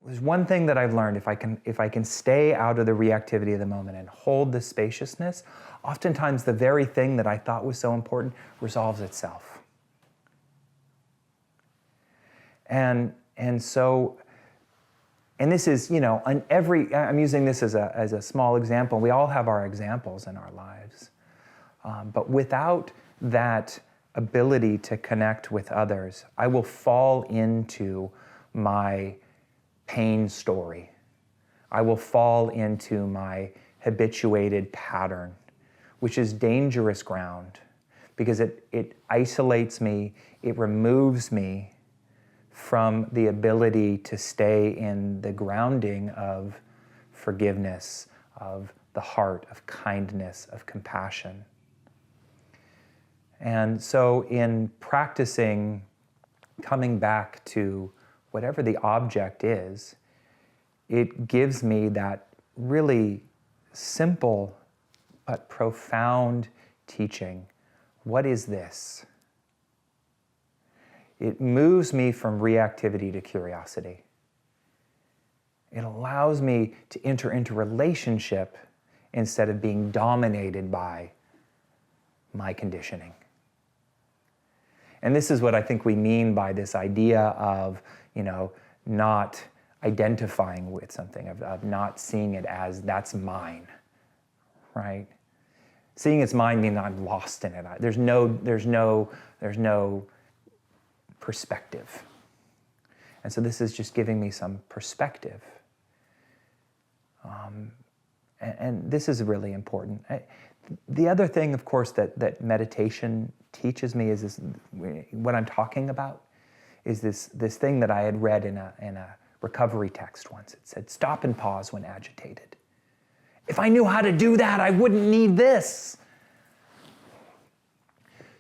There's one thing that I've learned: if I can stay out of the reactivity of the moment and hold the spaciousness, oftentimes the very thing that I thought was so important resolves itself. And so, and this is, I'm using this as a small example. We all have our examples in our lives. But without that ability to connect with others, I will fall into my pain story. I will fall into my habituated pattern, which is dangerous ground because it isolates me, it removes me from the ability to stay in the grounding of forgiveness, of the heart, of kindness, of compassion. And so in practicing coming back to whatever the object is, it gives me that really simple but profound teaching. What is this? It moves me from reactivity to curiosity. It allows me to enter into relationship instead of being dominated by my conditioning. And this is what I think we mean by this idea of, not identifying with something, of not seeing it as that's mine, right? Seeing it's mine means I'm lost in it. There's no perspective. And so this is just giving me some perspective. And this is really important. The other thing, of course, that meditation teaches me is this, what I'm talking about is this thing that I had read in a recovery text once. It said, stop and pause when agitated. If I knew how to do that, I wouldn't need this.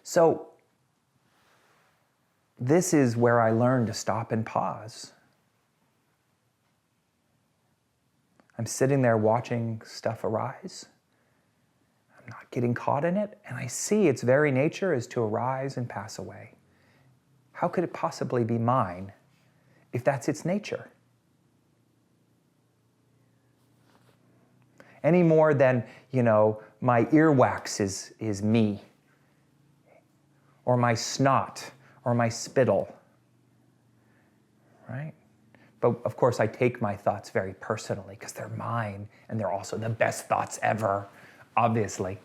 So this is where I learned to stop and pause. I'm sitting there watching stuff arise. I'm not getting caught in it, and I see its very nature is to arise and pass away. How could it possibly be mine if that's its nature? Any more than, my earwax is me, or my snot, or my spittle, right? But of course, I take my thoughts very personally because they're mine, and they're also the best thoughts ever, obviously.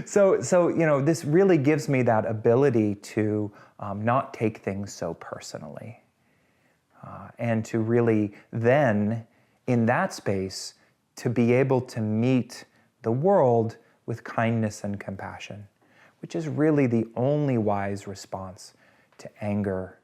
So this really gives me that ability to not take things so personally, and to really then, in that space, to be able to meet the world with kindness and compassion, which is really the only wise response to anger